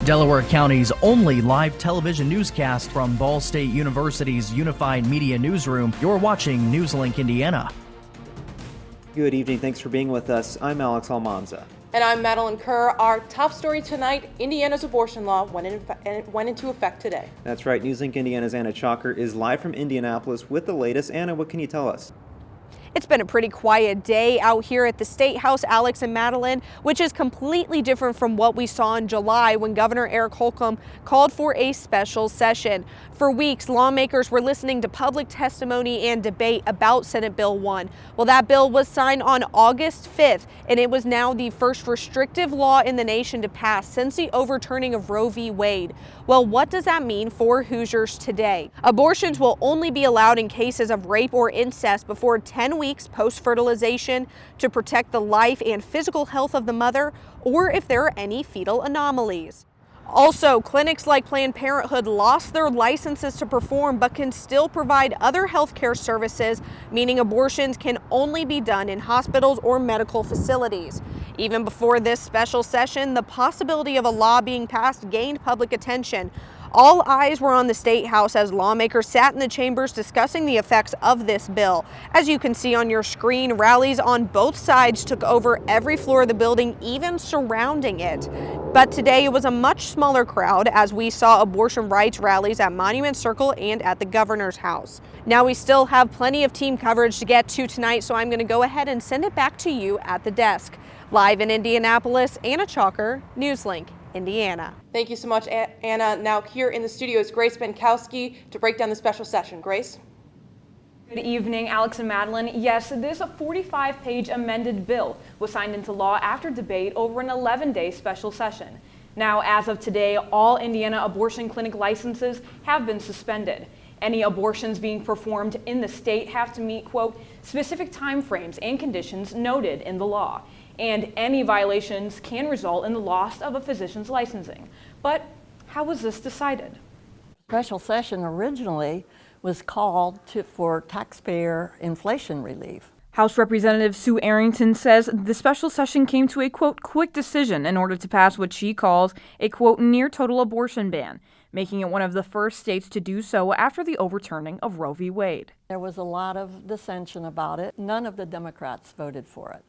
Delaware County's only live television newscast from Ball State University's Unified Media Newsroom. You're watching NewsLink Indiana. Good evening. Thanks for being with us. I'm Alex Almanza. And I'm Madeline Kerr. Our top story tonight, Indiana's abortion law went into effect today. That's right. NewsLink Indiana's Anna Chalker is live from Indianapolis with the latest. Anna, what can you tell us? It's been a pretty quiet day out here at the State House, Alex and Madeline, which is completely different from what we saw in July when Governor Eric Holcomb called for a special session. For weeks, lawmakers were listening to public testimony and debate about Senate Bill 1. Well, that bill was signed on August 5th, and it was now the first restrictive law in the nation to pass since the overturning of Roe v. Wade. Well, what does that mean for Hoosiers today? Abortions will only be allowed in cases of rape or incest before 10 weeks post-fertilization to protect the life and physical health of the mother, or if there are any fetal anomalies. Also, clinics like Planned Parenthood lost their licenses to perform but can still provide other healthcare services, meaning abortions can only be done in hospitals or medical facilities. Even before this special session, the possibility of a law being passed gained public attention. All eyes were on the State House as lawmakers sat in the chambers discussing the effects of this bill. As you can see on your screen, rallies on both sides took over every floor of the building, even surrounding it. But today it was a much smaller crowd as we saw abortion rights rallies at Monument Circle and at the governor's house. Now we still have plenty of team coverage to get to tonight, so I'm going to go ahead and send it back to you at the desk. Live in Indianapolis, Anna Chalker, NewsLink, Indiana. Thank you so much, Anna. Now here in the studio is Grace Benkowski to break down the special session. Grace? Good evening, Alex and Madeline. Yes, this 45-page amended bill was signed into law after debate over an 11-day special session. Now, as of today, all Indiana abortion clinic licenses have been suspended. Any abortions being performed in the state have to meet, quote, specific timeframes and conditions noted in the law. And any violations can result in the loss of a physician's licensing. But how was this decided? Special session originally was called for taxpayer inflation relief. House Representative Sue Arrington says the special session came to a, quote, quick decision in order to pass what she calls a, quote, near total abortion ban, making it one of the first states to do so after the overturning of Roe v. Wade. There was a lot of dissension about it. None of the Democrats voted for it.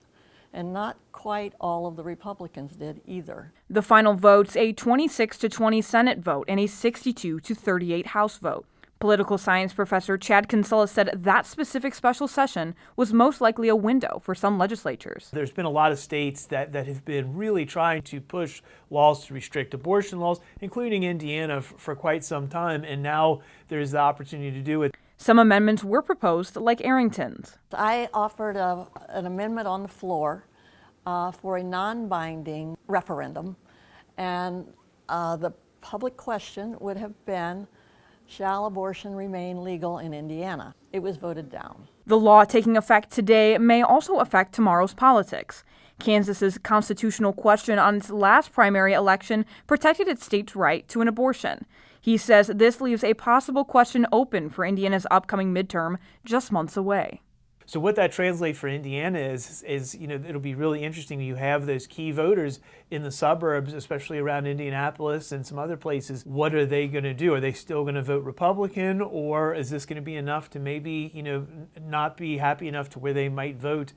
And not quite all of the Republicans did either. The final vote's a 26-20 Senate vote and a 62-38 House vote. Political science professor Chad Kinsella said that specific special session was most likely a window for some legislatures. There's been a lot of states that have been really trying to push laws to restrict abortion laws, including Indiana, for quite some time, and now there's the opportunity to do it. Some amendments were proposed, like Arrington's. I offered an amendment on the floor for a non-binding referendum, and the public question would have been, shall abortion remain legal in Indiana? It was voted down. The law taking effect today may also affect tomorrow's politics. Kansas's constitutional question on its last primary election protected its state's right to an abortion. He says this leaves a possible question open for Indiana's upcoming midterm just months away. So what that translates for Indiana is it'll be really interesting. You have those key voters in the suburbs, especially around Indianapolis and some other places. What are they going to do? Are they still going to vote Republican, or is this going to be enough to maybe not be happy enough to where they might vote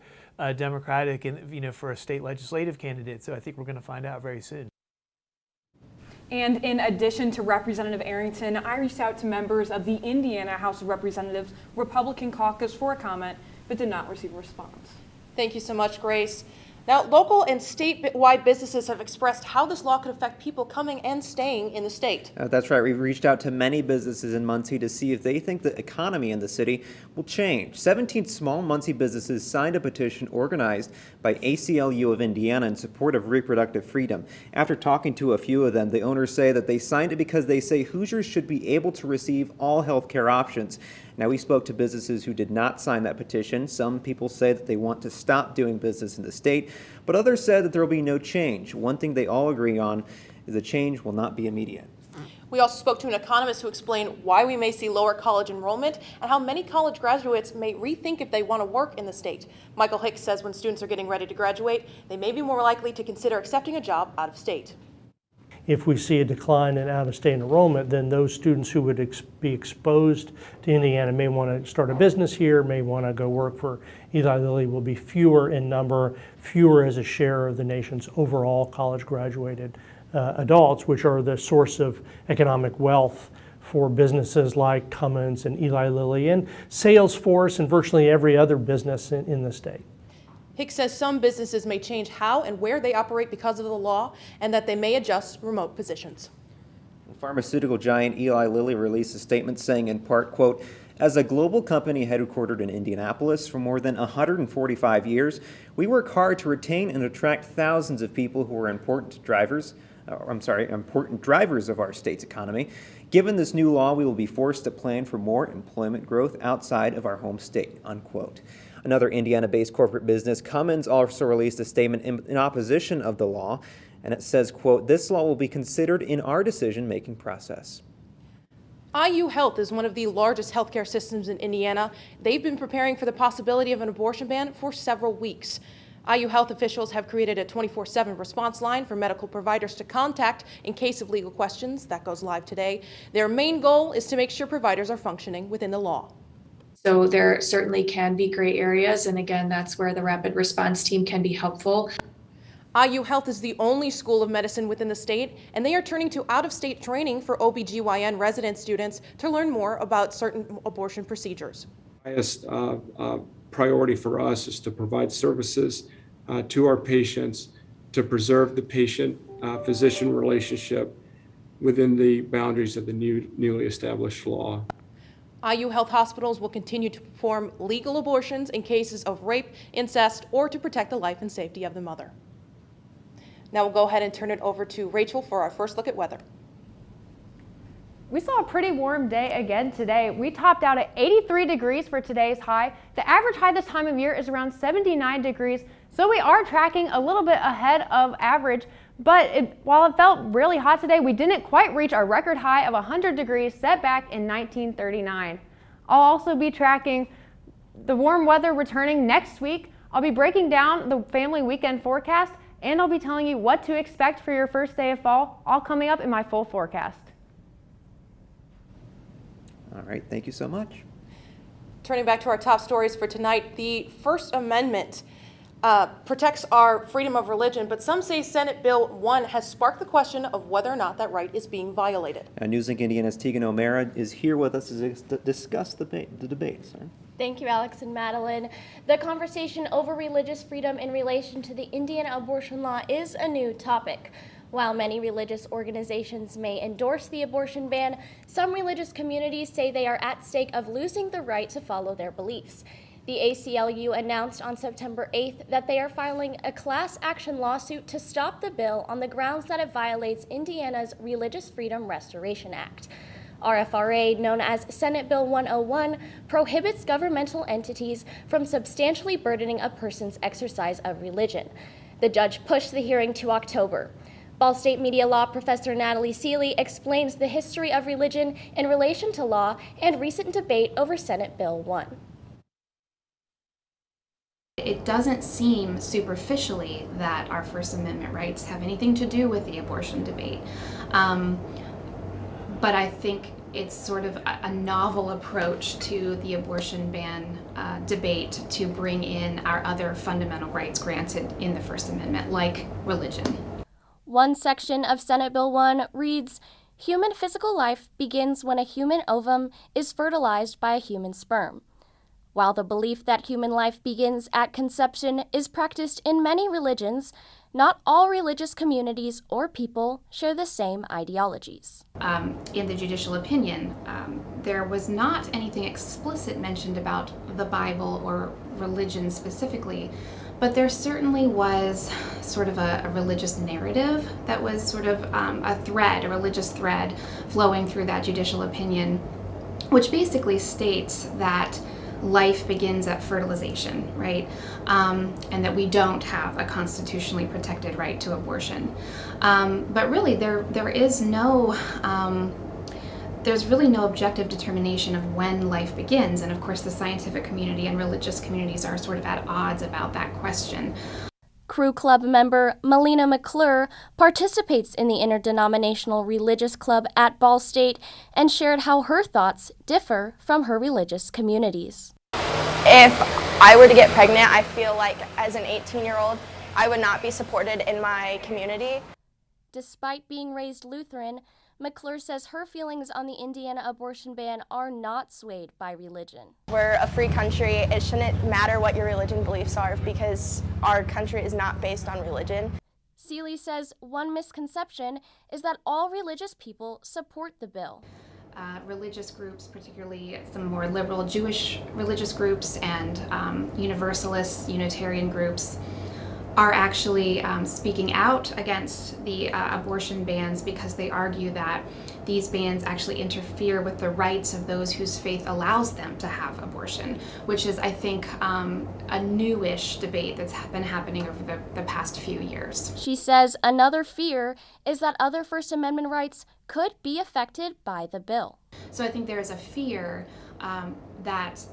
Democratic and for a state legislative candidate? So I think we're going to find out very soon. And in addition to Representative Arrington, I reached out to members of the Indiana House of Representatives Republican caucus for a comment, but did not receive a response. Thank you so much, Grace. Now, local and statewide businesses have expressed how this law could affect people coming and staying in the state. That's right. We've reached out to many businesses in Muncie to see if they think the economy in the city will change. 17 small Muncie businesses signed a petition organized by ACLU of Indiana in support of reproductive freedom. After talking to a few of them, the owners say that they signed it because they say Hoosiers should be able to receive all health care options. Now, we spoke to businesses who did not sign that petition. Some people say that they want to stop doing business in the state, but others said that there will be no change. One thing they all agree on is the change will not be immediate. We also spoke to an economist who explained why we may see lower college enrollment and how many college graduates may rethink if they want to work in the state. Michael Hicks says when students are getting ready to graduate, they may be more likely to consider accepting a job out of state. if we see a decline in out-of-state enrollment, then those students who would be exposed to Indiana may want to start a business here, may want to go work for Eli Lilly, will be fewer in number, fewer as a share of the nation's overall college graduated adults, which are the source of economic wealth for businesses like Cummins and Eli Lilly and Salesforce and virtually every other business in the state. Hicks says some businesses may change how and where they operate because of the law, and that they may adjust remote positions. Pharmaceutical giant Eli Lilly released a statement saying in part, quote, "As a global company headquartered in Indianapolis for more than 145 years, we work hard to retain and attract thousands of people who are important drivers of our state's economy. Given this new law, we will be forced to plan for more employment growth outside of our home state," unquote. Another Indiana-based corporate business, Cummins, also released a statement in opposition of the law, and it says, quote, "This law will be considered in our decision-making process." IU Health is one of the largest healthcare systems in Indiana. They've been preparing for the possibility of an abortion ban for several weeks. IU Health officials have created a 24/7 response line for medical providers to contact in case of legal questions. That goes live today. Their main goal is to make sure providers are functioning within the law. So there certainly can be gray areas, and again, that's where the rapid response team can be helpful. IU Health is the only school of medicine within the state, and they are turning to out-of-state training for OBGYN resident students to learn more about certain abortion procedures. Highest priority for us is to provide services to our patients to preserve the patient-physician relationship within the boundaries of the newly established law. IU Health hospitals will continue to perform legal abortions in cases of rape, incest, or to protect the life and safety of the mother. Now we'll go ahead and turn it over to Rachel for our first look at weather. We saw a pretty warm day again today. We topped out at 83 degrees for today's high. The average high this time of year is around 79 degrees, so we are tracking a little bit ahead of average. But while it felt really hot today, we didn't quite reach our record high of 100 degrees set back in 1939. I'll also be tracking the warm weather returning next week. I'll be breaking down the family weekend forecast, and I'll be telling you what to expect for your first day of fall, all coming up in my full forecast. All right, thank you so much. Turning back to our top stories for tonight, the First Amendment protects our freedom of religion, but some say Senate Bill 1 has sparked the question of whether or not that right is being violated. NewsLink Indiana's Tegan O'Mara is here with us to discuss the debate. Sorry. Thank you, Alex and Madeline. The conversation over religious freedom in relation to the Indiana abortion law is a new topic. While many religious organizations may endorse the abortion ban, some religious communities say they are at stake of losing the right to follow their beliefs. The ACLU announced on September 8th that they are filing a class action lawsuit to stop the bill on the grounds that it violates Indiana's Religious Freedom Restoration Act. RFRA, known as Senate Bill 101, prohibits governmental entities from substantially burdening a person's exercise of religion. The judge pushed the hearing to October. Ball State media law professor Natalie Seeley explains the history of religion in relation to law and recent debate over Senate Bill 1. It doesn't seem superficially that our First Amendment rights have anything to do with the abortion debate. But I think it's sort of a novel approach to the abortion ban debate to bring in our other fundamental rights granted in the First Amendment, like religion. One section of Senate Bill 1 reads, "Human physical life begins when a human ovum is fertilized by a human sperm." While the belief that human life begins at conception is practiced in many religions, not all religious communities or people share the same ideologies. In the judicial opinion, there was not anything explicit mentioned about the Bible or religion specifically, but there certainly was sort of a religious narrative that was sort of a religious thread flowing through that judicial opinion, which basically states that life begins at fertilization, right? And that we don't have a constitutionally protected right to abortion. But really, there's really no objective determination of when life begins. And of course, the scientific community and religious communities are sort of at odds about that question. Crew Club member Melina McClure participates in the Interdenominational Religious Club at Ball State and shared how her thoughts differ from her religious communities. If I were to get pregnant, I feel like as an 18-year-old, I would not be supported in my community. Despite being raised Lutheran, McClure says her feelings on the Indiana abortion ban are not swayed by religion. We're a free country. It shouldn't matter what your religion beliefs are because our country is not based on religion. Seeley says one misconception is that all religious people support the bill. Religious groups, particularly some more liberal Jewish religious groups and Universalist, Unitarian groups, are actually speaking out against the abortion bans because they argue that these bans actually interfere with the rights of those whose faith allows them to have abortion, which is, I think, a newish debate that's been happening over the past few years. She says another fear is that other First Amendment rights could be affected by the bill. So I think there is a fear that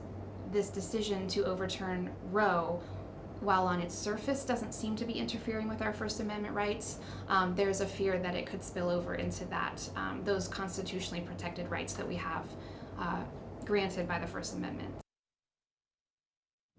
this decision to overturn Roe, while on its surface doesn't seem to be interfering with our First Amendment rights, there's a fear that it could spill over into that, those constitutionally protected rights that we have granted by the First Amendment.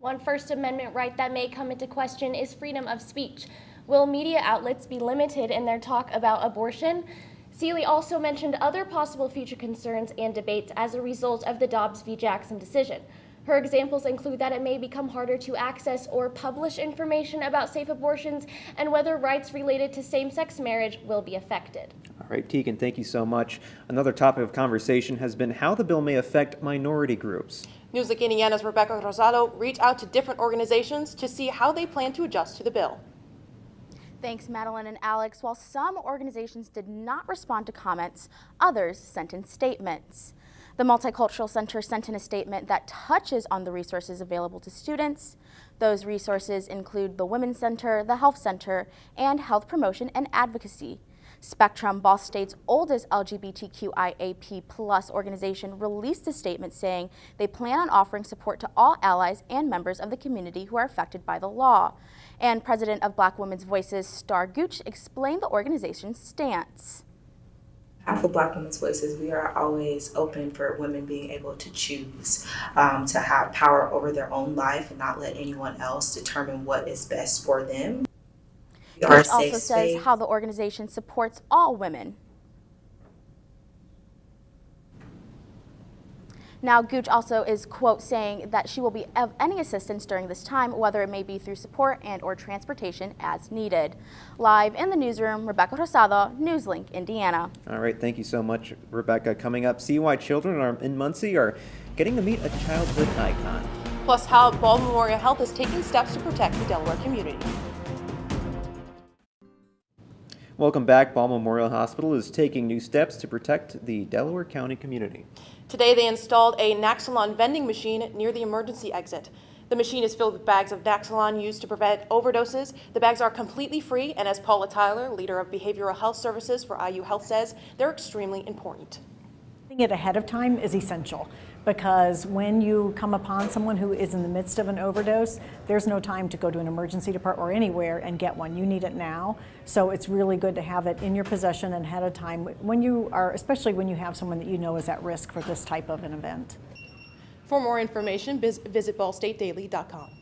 One First Amendment right that may come into question is freedom of speech. Will media outlets be limited in their talk about abortion? Seeley also mentioned other possible future concerns and debates as a result of the Dobbs v. Jackson decision. Her examples include that it may become harder to access or publish information about safe abortions and whether rights related to same-sex marriage will be affected. All right, Tegan, thank you so much. Another topic of conversation has been how the bill may affect minority groups. NewsLink Indiana's Rebecca Rosado reached out to different organizations to see how they plan to adjust to the bill. Thanks, Madeline and Alex. While some organizations did not respond to comments, others sent in statements. The Multicultural Center sent in a statement that touches on the resources available to students. Those resources include the Women's Center, the Health Center, and Health Promotion and Advocacy. Spectrum, Ball State's oldest LGBTQIAP+ organization, released a statement saying they plan on offering support to all allies and members of the community who are affected by the law. And President of Black Women's Voices, Star Gooch, explained the organization's stance. For Black Women's Voices, we are always open for women being able to choose, to have power over their own life and not let anyone else determine what is best for them. Gooch also says how the organization supports all women. Now, Gooch also is, quote, saying that she will be of any assistance during this time, whether it may be through support and or transportation as needed. Live in the newsroom, Rebecca Rosado, NewsLink, Indiana. All right, thank you so much, Rebecca. Coming up, see why children in Muncie are getting to meet a childhood icon. Plus, how Ball Memorial Health is taking steps to protect the Delaware community. Welcome back. Ball Memorial Hospital is taking new steps to protect the Delaware County community. Today, they installed a Naxalon vending machine near the emergency exit. The machine is filled with bags of Naxalon used to prevent overdoses. The bags are completely free, and as Paula Tyler, leader of Behavioral Health Services for IU Health, says, they're extremely important. Doing it ahead of time is essential, because when you come upon someone who is in the midst of an overdose, there's no time to go to an emergency department or anywhere and get one. You need it now. So it's really good to have it in your possession and ahead of time when you are, especially when you have someone that you know is at risk for this type of an event. For more information, visit ballstatedaily.com.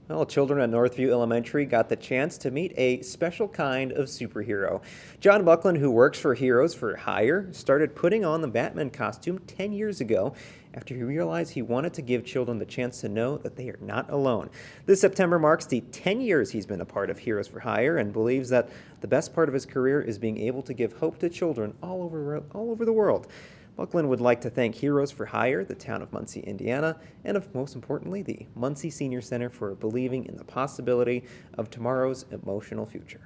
Well, children at Northview Elementary got the chance to meet a special kind of superhero. John Buckland, who works for Heroes for Hire, started putting on the Batman costume 10 years ago after he realized he wanted to give children the chance to know that they are not alone. This September marks the 10 years he's been a part of Heroes for Hire and believes that the best part of his career is being able to give hope to children all over the world. Buckland would like to thank Heroes for Hire, the town of Muncie, Indiana, and most importantly, the Muncie Senior Center for believing in the possibility of tomorrow's emotional future.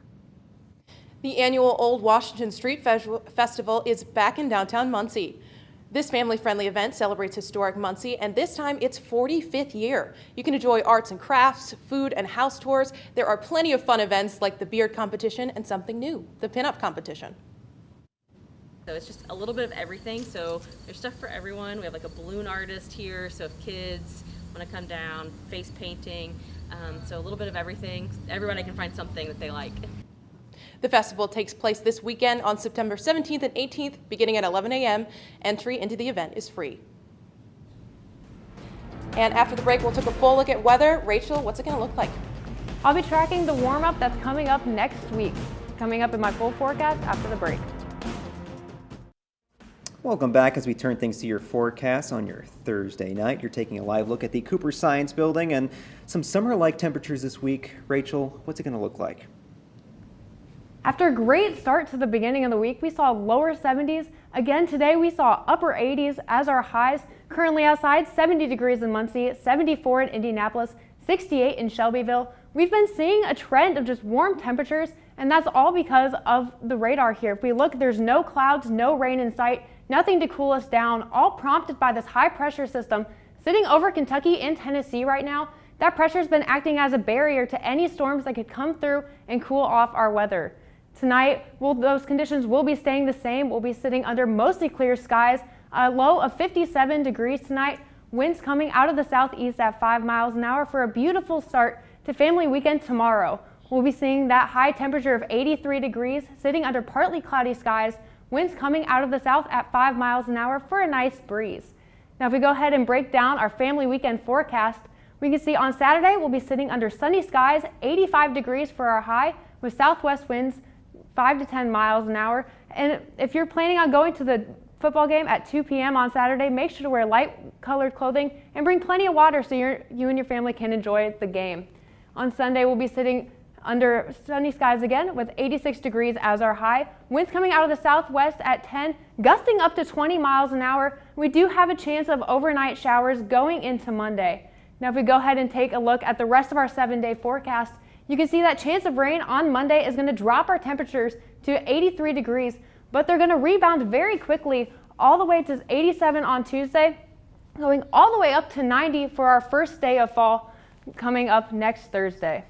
The annual Old Washington Street Festival is back in downtown Muncie. This family-friendly event celebrates historic Muncie, and this time it's 45th year. You can enjoy arts and crafts, food, and house tours. There are plenty of fun events like the beard competition and something new, the pinup competition. So it's just a little bit of everything. So there's stuff for everyone. We have like a balloon artist here. So if kids want to come down, face painting, So a little bit of everything. Everybody can find something that they like. The festival takes place this weekend on September 17th and 18th, beginning at 11 a.m. Entry into the event is free. And after the break, we'll take a full look at weather. Rachel, what's it going to look like? I'll be tracking the warm-up that's coming up next week, coming up in my full forecast after the break. Welcome back as we turn things to your forecast on your Thursday night. You're taking a live look at the Cooper Science Building and some summer-like temperatures this week. Rachel, what's it going to look like? After a great start to the beginning of the week, we saw lower 70s. Again today, we saw upper 80s as our highs. Currently outside, 70 degrees in Muncie, 74 in Indianapolis, 68 in Shelbyville. We've been seeing a trend of just warm temperatures, and that's all because of the radar here. If we look, there's no clouds, no rain in sight, nothing to cool us down, all prompted by this high pressure system sitting over Kentucky and Tennessee right now. That pressure has been acting as a barrier to any storms that could come through and cool off our weather. Tonight, those conditions will be staying the same. We'll be sitting under mostly clear skies, a low of 57 degrees tonight. Winds coming out of the southeast at 5 miles an hour for a beautiful start to family weekend tomorrow. We'll be seeing that high temperature of 83 degrees, sitting under partly cloudy skies. Winds coming out of the south at 5 miles an hour for a nice breeze. Now, if we go ahead and break down our family weekend forecast, we can see on Saturday we'll be sitting under sunny skies, 85 degrees for our high, with southwest winds 5 to 10 miles an hour. And if you're planning on going to the football game at 2 p.m. on Saturday, make sure to wear light colored clothing and bring plenty of water so you and your family can enjoy the game. On Sunday, we'll be sitting under sunny skies again with 86 degrees as our high. Winds coming out of the southwest at 10, gusting up to 20 miles an hour. We do have a chance of overnight showers going into Monday. Now, if we go ahead and take a look at the rest of our 7-day forecast, you can see that chance of rain on Monday is going to drop our temperatures to 83 degrees, but they're going to rebound very quickly all the way to 87 on Tuesday, going all the way up to 90 for our first day of fall coming up next Thursday.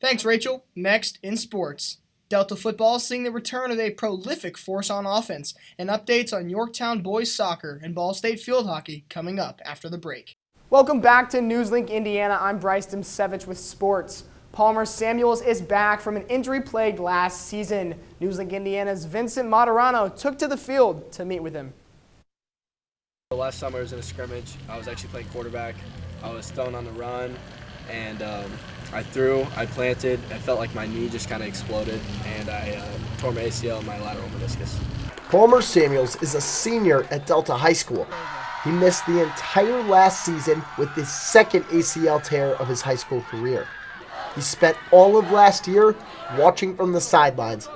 Thanks, Rachel. Next, in sports. Delta football is seeing the return of a prolific force on offense, and updates on Yorktown boys soccer and Ball State field hockey coming up after the break. Welcome back to NewsLink Indiana. I'm Bryce Dimsevich with sports. Palmer Samuels is back from an injury-plagued last season. NewsLink Indiana's Vincent Materano took to the field to meet with him. Last summer I was in a scrimmage. I was actually playing quarterback. I was throwing on the run, and I threw, I planted. I felt like my knee just kind of exploded, and I tore my ACL and my lateral meniscus. Palmer Samuels is a senior at Delta High School. He missed the entire last season with his second ACL tear of his high school career. He spent all of last year watching from the sidelines,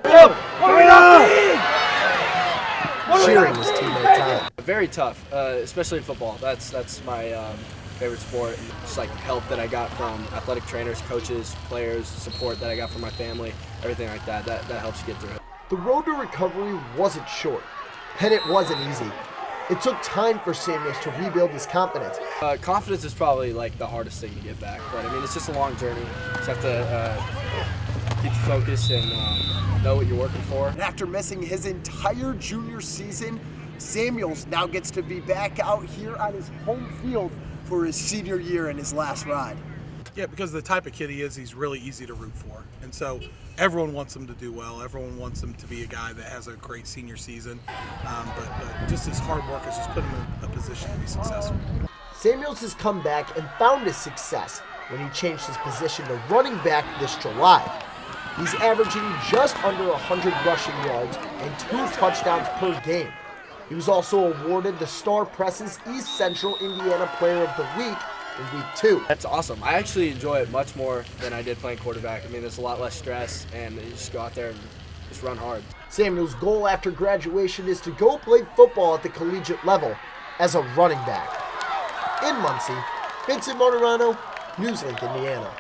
cheering his teammates on. Very tough, especially in football. That's my favorite sport. Just like help that I got from athletic trainers, coaches, players, support that I got from my family, everything like that. That helps you get through it. The road to recovery wasn't short, and it wasn't easy. It took time for Samuels to rebuild his confidence. Confidence is probably like the hardest thing to get back, but I mean it's just a long journey. You just have to keep the focus and know what you're working for. And after missing his entire junior season, Samuels now gets to be back out here on his home field for his senior year and his last ride. Yeah, because the type of kid he is, he's really easy to root for. And so everyone wants him to do well. Everyone wants him to be a guy that has a great senior season. But just his hard work has just put him in a position to be successful. Samuels has come back and found his success when he changed his position to running back this July. He's averaging just under 100 rushing yards and 2 touchdowns per game. He was also awarded the Star Press's East Central Indiana Player of the Week in Week 2. That's awesome. I actually enjoy it much more than I did playing quarterback. I mean, there's a lot less stress, and you just go out there and just run hard. Samuel's goal after graduation is to go play football at the collegiate level as a running back. In Muncie, Vincent Materano, NewsLink Indiana.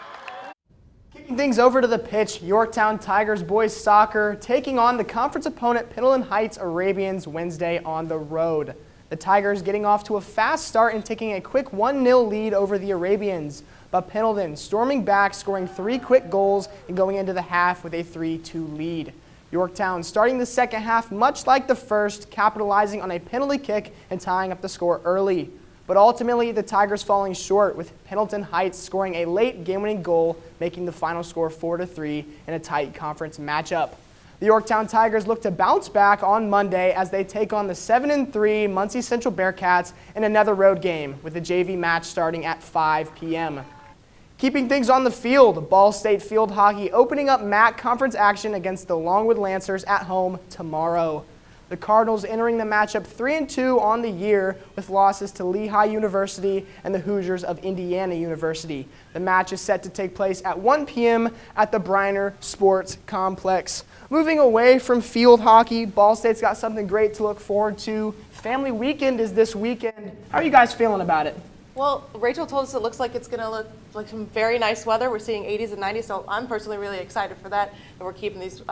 Kicking things over to the pitch, Yorktown Tigers boys soccer taking on the conference opponent Pendleton Heights Arabians Wednesday on the road. The Tigers getting off to a fast start and taking a quick 1-0 lead over the Arabians, but Pendleton storming back, scoring 3 quick goals and going into the half with a 3-2 lead. Yorktown starting the second half much like the first, capitalizing on a penalty kick and tying up the score early. but ultimately the Tigers falling short, with Pendleton Heights scoring a late game-winning goal, making the final score 4-3 in a tight conference matchup. The Yorktown Tigers look to bounce back on Monday as they take on the 7-3 Muncie Central Bearcats in another road game, with the JV match starting at 5 p.m. Keeping things on the field, Ball State Field Hockey opening up MAC conference action against the Longwood Lancers at home tomorrow. The Cardinals entering the matchup 3-2 on the year, with losses to Lehigh University and the Hoosiers of Indiana University. The match is set to take place at 1 p.m. at the Briner Sports Complex. Moving away from field hockey, Ball State's got something great to look forward to. Family Weekend is this weekend. How are you guys feeling about it? Well, Rachel told us it looks like it's going to look like some very nice weather. We're seeing 80s and 90s, so I'm personally really excited for that. And we're keeping these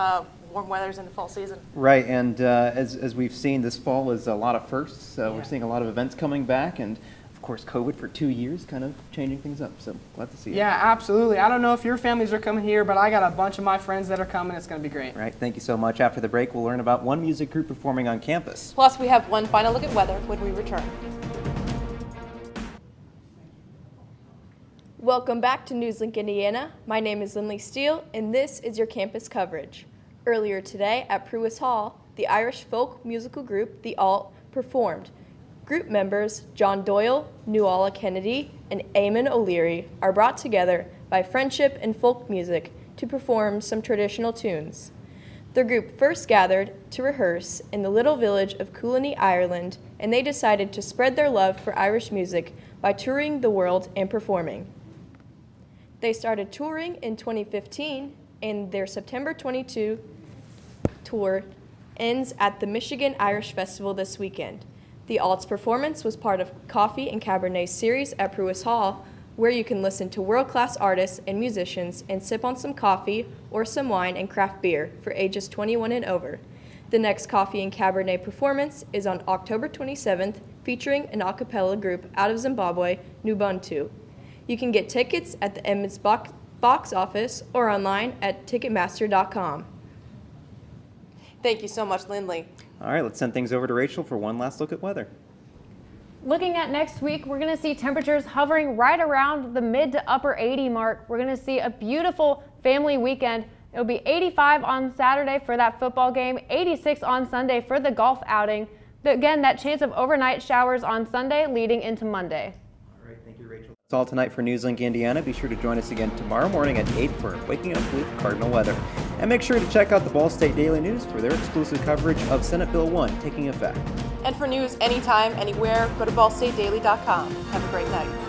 warm weathers in the fall season. Right, and as we've seen, this fall is a lot of firsts. So we're seeing a lot of events coming back, and of course, COVID for 2 years kind of changing things up. So glad to see it. Yeah, absolutely. I don't know if your families are coming here, but I got a bunch of my friends that are coming. It's going to be great. Right, thank you so much. After the break, we'll learn about one music group performing on campus. Plus, we have one final look at weather when we return. Welcome back to NewsLink Indiana. My name is Lindley Steele, and this is your campus coverage. Earlier today at Pruis Hall, the Irish folk musical group, The Alt, performed. Group members John Doyle, Nuala Kennedy, and Eamon O'Leary are brought together by friendship and folk music to perform some traditional tunes. The group first gathered to rehearse in the little village of Cooloney, Ireland, and they decided to spread their love for Irish music by touring the world and performing. They started touring in 2015, and their September 22 tour ends at the Michigan Irish Festival this weekend. The Alt's performance was part of Coffee and Cabernet series at Pruis Hall, where you can listen to world-class artists and musicians and sip on some coffee or some wine and craft beer for ages 21 and over. The next Coffee and Cabernet performance is on October 27th, featuring an a cappella group out of Zimbabwe, Nubuntu. You can get tickets at the Emmons box office or online at Ticketmaster.com. Thank you so much, Lindley. All right, let's send things over to Rachel for one last look at weather. Looking at next week, we're going to see temperatures hovering right around the mid to upper 80 mark. We're going to see a beautiful family weekend. It'll be 85 on Saturday for that football game, 86 on Sunday for the golf outing. Again, that chance of overnight showers on Sunday leading into Monday. All right, thank you, Rachel. That's all tonight for NewsLink Indiana. Be sure to join us again tomorrow morning at 8 for Waking Up with Cardinal Weather. And make sure to check out the Ball State Daily News for their exclusive coverage of Senate Bill 1 taking effect. And for news anytime, anywhere, go to ballstatedaily.com. Have a great night.